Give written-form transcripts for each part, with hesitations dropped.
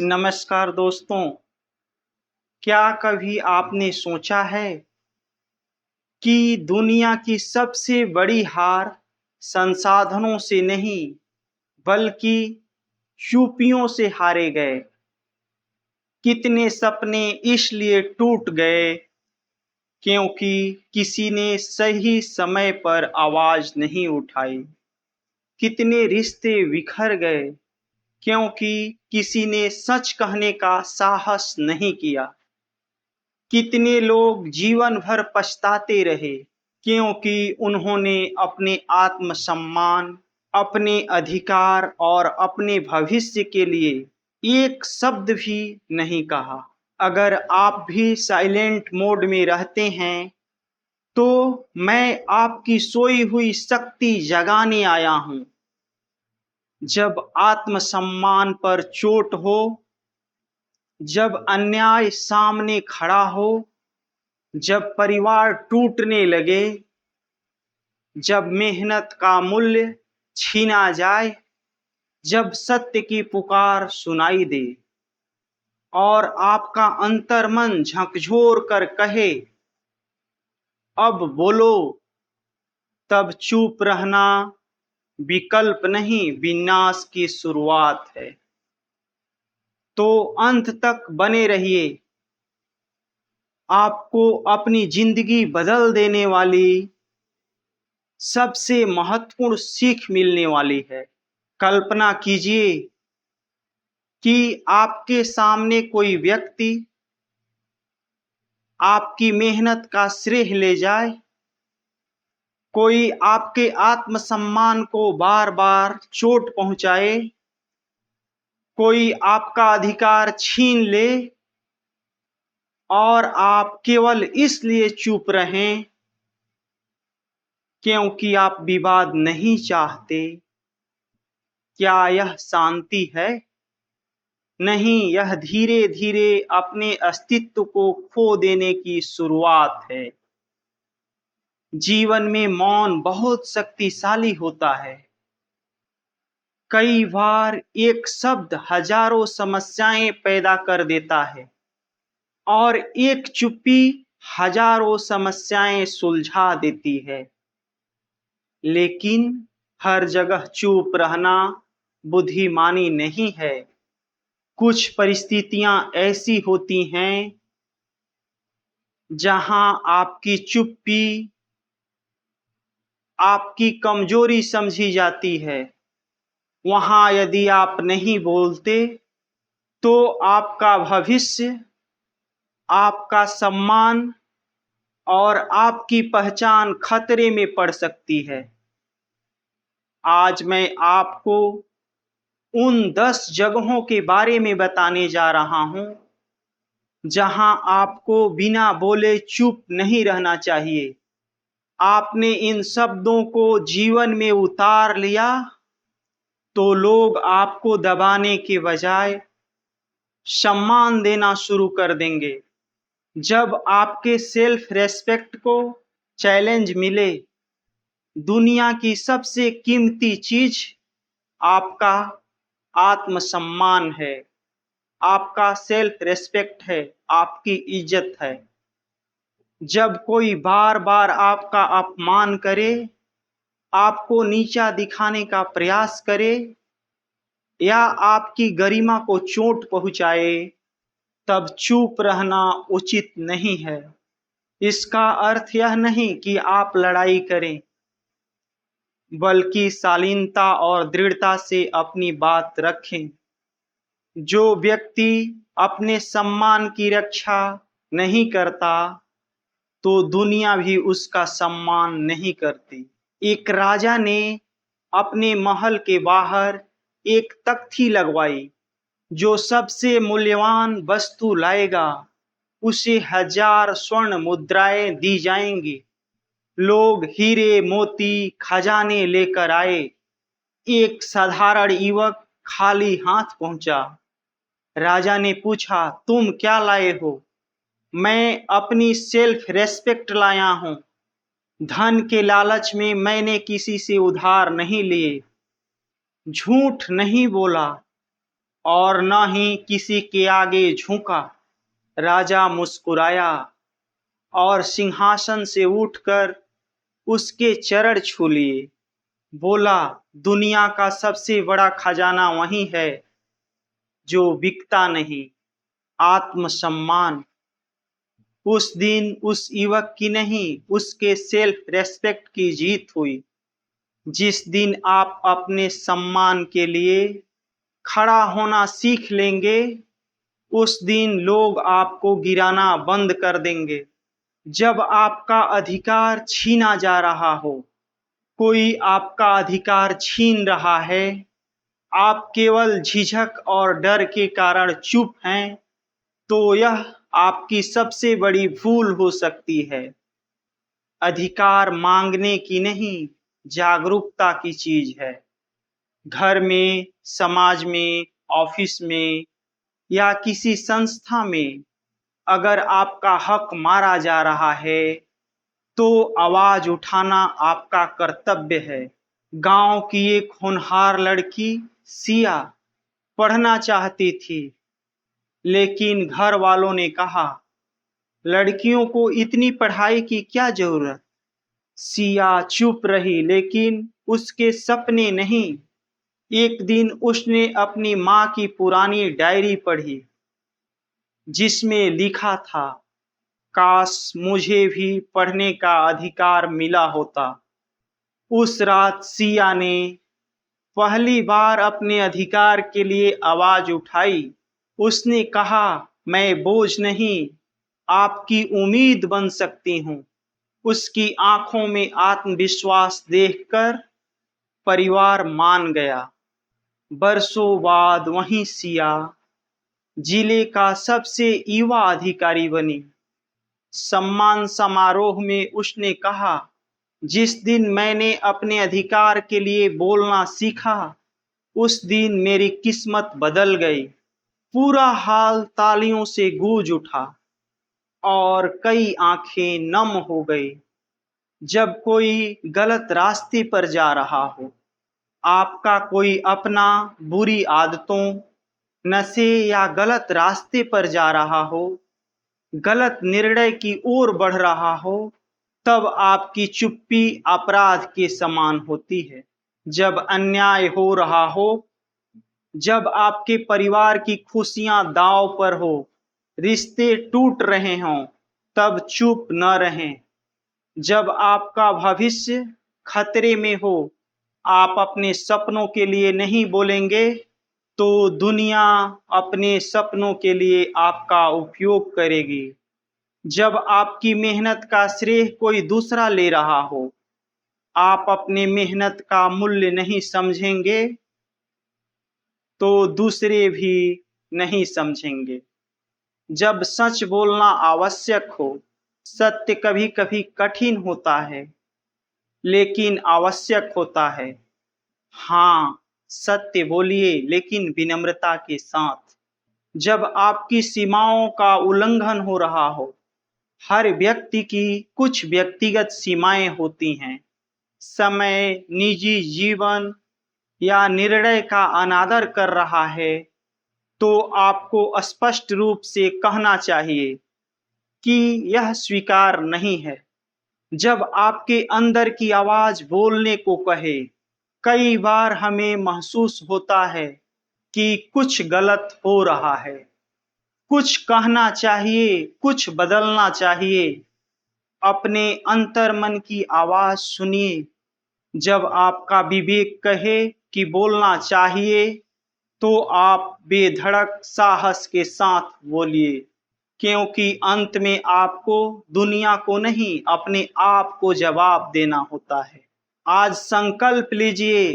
नमस्कार दोस्तों, क्या कभी आपने सोचा है कि दुनिया की सबसे बड़ी हार संसाधनों से नहीं, बल्कि चुप्पियों से हारे गए? कितने सपने इसलिए टूट गए क्योंकि किसी ने सही समय पर आवाज नहीं उठाई। कितने रिश्ते बिखर गए क्योंकि किसी ने सच कहने का साहस नहीं किया। कितने लोग जीवन भर पछताते रहे क्योंकि उन्होंने अपने आत्मसम्मान, अपने अधिकार और अपने भविष्य के लिए एक शब्द भी नहीं कहा। अगर आप भी साइलेंट मोड में रहते हैं, तो मैं आपकी सोई हुई शक्ति जगाने आया हूं। जब आत्मसम्मान पर चोट हो, जब अन्याय सामने खड़ा हो, जब परिवार टूटने लगे, जब मेहनत का मूल्य छीना जाए, जब सत्य की पुकार सुनाई दे और आपका अंतर्मन झकझोर कर कहे, अब बोलो, तब चुप रहना विकल्प नहीं, विनाश की शुरुआत है। तो अंत तक बने रहिए। आपको अपनी जिंदगी बदल देने वाली सबसे महत्वपूर्ण सीख मिलने वाली है। कल्पना कीजिए कि आपके सामने कोई व्यक्ति आपकी मेहनत का श्रेय ले जाए, कोई आपके आत्मसम्मान को बार बार चोट पहुंचाए, कोई आपका अधिकार छीन ले और आप केवल इसलिए चुप रहें क्योंकि आप विवाद नहीं चाहते। क्या यह शांति है? नहीं, यह धीरे धीरे अपने अस्तित्व को खो देने की शुरुआत है। जीवन में मौन बहुत शक्तिशाली होता है। कई बार एक शब्द हजारों समस्याएं पैदा कर देता है और एक चुप्पी हजारों समस्याएं सुलझा देती है। लेकिन हर जगह चुप रहना बुद्धिमानी नहीं है। कुछ परिस्थितियां ऐसी होती हैं जहां आपकी चुप्पी आपकी कमजोरी समझी जाती है। वहां यदि आप नहीं बोलते, तो आपका भविष्य, आपका सम्मान और आपकी पहचान खतरे में पड़ सकती है। आज मैं आपको उन 10 जगहों के बारे में बताने जा रहा हूं जहां आपको बिना बोले चुप नहीं रहना चाहिए। आपने इन शब्दों को जीवन में उतार लिया तो लोग आपको दबाने के बजाय सम्मान देना शुरू कर देंगे। जब आपके सेल्फ रेस्पेक्ट को चैलेंज मिले, दुनिया की सबसे कीमती चीज आपका आत्मसम्मान है, आपका सेल्फ रेस्पेक्ट है, आपकी इज्जत है। जब कोई बार बार आपका अपमान करे, आपको नीचा दिखाने का प्रयास करे या आपकी गरिमा को चोट पहुंचाए, तब चुप रहना उचित नहीं है। इसका अर्थ यह नहीं कि आप लड़ाई करें, बल्कि शालीनता और दृढ़ता से अपनी बात रखें। जो व्यक्ति अपने सम्मान की रक्षा नहीं करता, तो दुनिया भी उसका सम्मान नहीं करती। एक राजा ने अपने महल के बाहर एक तख्ती लगवाई। जो सबसे मूल्यवान वस्तु लाएगा, उसे 1000 स्वर्ण मुद्राएं दी जाएंगी। लोग हीरे, मोती, खजाने लेकर आए। एक साधारण युवक खाली हाथ पहुंचा। राजा ने पूछा, तुम क्या लाए हो? मैं अपनी सेल्फ रेस्पेक्ट लाया हूं। धन के लालच में मैंने किसी से उधार नहीं लिए, झूठ नहीं बोला और न ही किसी के आगे झुका। राजा मुस्कुराया और सिंहासन से उठकर उसके चरण छू लिए। बोला, दुनिया का सबसे बड़ा खजाना वही है जो बिकता नहीं, आत्मसम्मान। उस दिन उस युवक की नहीं, उसके सेल्फ रेस्पेक्ट की जीत हुई। जिस दिन आप अपने सम्मान के लिए खड़ा होना सीख लेंगे, उस दिन लोग आपको गिराना बंद कर देंगे। जब आपका अधिकार छीना जा रहा हो, कोई आपका अधिकार छीन रहा है, आप केवल झिझक और डर के कारण चुप हैं, तो यह आपकी सबसे बड़ी भूल हो सकती है। अधिकार मांगने की नहीं, जागरूकता की चीज है। घर में, समाज में, ऑफिस में या किसी संस्था में अगर आपका हक मारा जा रहा है, तो आवाज उठाना आपका कर्तव्य है। गांव की एक होनहार लड़की सिया पढ़ना चाहती थी, लेकिन घर वालों ने कहा, लड़कियों को इतनी पढ़ाई की क्या जरूरत। सिया चुप रही, लेकिन उसके सपने नहीं। एक दिन उसने अपनी माँ की पुरानी डायरी पढ़ी, जिसमें लिखा था, काश मुझे भी पढ़ने का अधिकार मिला होता। उस रात सिया ने पहली बार अपने अधिकार के लिए आवाज उठाई। उसने कहा, मैं बोझ नहीं, आपकी उम्मीद बन सकती हूँ। उसकी आंखों में आत्मविश्वास देखकर परिवार मान गया। बरसों बाद वही सिया जिले का सबसे युवा अधिकारी बनी। सम्मान समारोह में उसने कहा, जिस दिन मैंने अपने अधिकार के लिए बोलना सीखा, उस दिन मेरी किस्मत बदल गई। पूरा हाल तालियों से गूंज उठा और कई आंखें नम हो गई। जब कोई गलत रास्ते पर जा रहा हो, आपका कोई अपना बुरी आदतों, नशे या गलत रास्ते पर जा रहा हो, गलत निर्णय की ओर बढ़ रहा हो, तब आपकी चुप्पी अपराध के समान होती है। जब अन्याय हो रहा हो, जब आपके परिवार की खुशियां दांव पर हो, रिश्ते टूट रहे हों, तब चुप न रहें। जब आपका भविष्य खतरे में हो, आप अपने सपनों के लिए नहीं बोलेंगे, तो दुनिया अपने सपनों के लिए आपका उपयोग करेगी। जब आपकी मेहनत का श्रेय कोई दूसरा ले रहा हो, आप अपने मेहनत का मूल्य नहीं समझेंगे, तो दूसरे भी नहीं समझेंगे। जब सच बोलना आवश्यक हो, सत्य कभी कभी कठिन होता है, लेकिन आवश्यक होता है। हाँ, सत्य बोलिए, लेकिन विनम्रता के साथ। जब आपकी सीमाओं का उल्लंघन हो रहा हो, हर व्यक्ति की कुछ व्यक्तिगत सीमाएं होती हैं। समय, निजी जीवन या निर्णय का अनादर कर रहा है, तो आपको स्पष्ट रूप से कहना चाहिए कि यह स्वीकार नहीं है। जब आपके अंदर की आवाज बोलने को कहे, कई बार हमें महसूस होता है कि कुछ गलत हो रहा है, कुछ कहना चाहिए, कुछ बदलना चाहिए। अपने अंतर्मन की आवाज सुनिए। जब आपका विवेक कहे कि बोलना चाहिए, तो आप बेधड़क साहस के साथ बोलिए, क्योंकि अंत में आपको दुनिया को नहीं, अपने आप को जवाब देना होता है। आज संकल्प लीजिए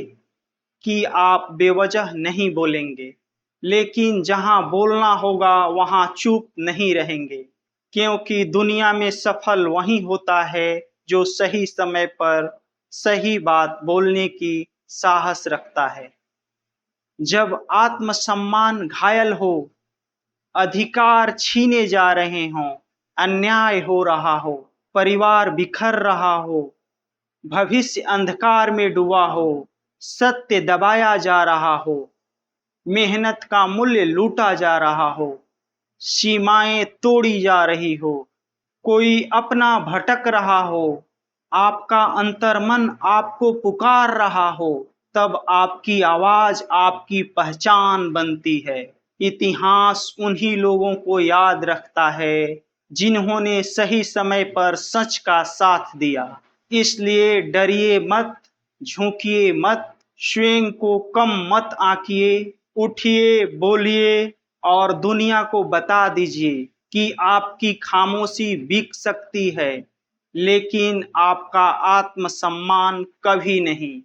कि आप बेवजह नहीं बोलेंगे, लेकिन जहां बोलना होगा वहां चुप नहीं रहेंगे, क्योंकि दुनिया में सफल वही होता है जो सही समय पर सही बात बोलने की साहस रखता है। जब आत्मसम्मान घायल हो, अधिकार छीने जा रहे हों, अन्याय हो रहा हो, परिवार बिखर रहा हो, भविष्य अंधकार में डूबा हो, सत्य दबाया जा रहा हो, मेहनत का मूल्य लूटा जा रहा हो, सीमाएं तोड़ी जा रही हो, कोई अपना भटक रहा हो, आपका अंतर्मन आपको पुकार रहा हो, तब आपकी आवाज आपकी पहचान बनती है। इतिहास उन्हीं लोगों को याद रखता है जिन्होंने सही समय पर सच का साथ दिया। इसलिए डरिए मत, झुकिए मत, स्वयं को कम मत आंकिए, उठिए, बोलिए और दुनिया को बता दीजिए कि आपकी खामोशी बिक सकती है, लेकिन आपका आत्मसम्मान कभी नहीं।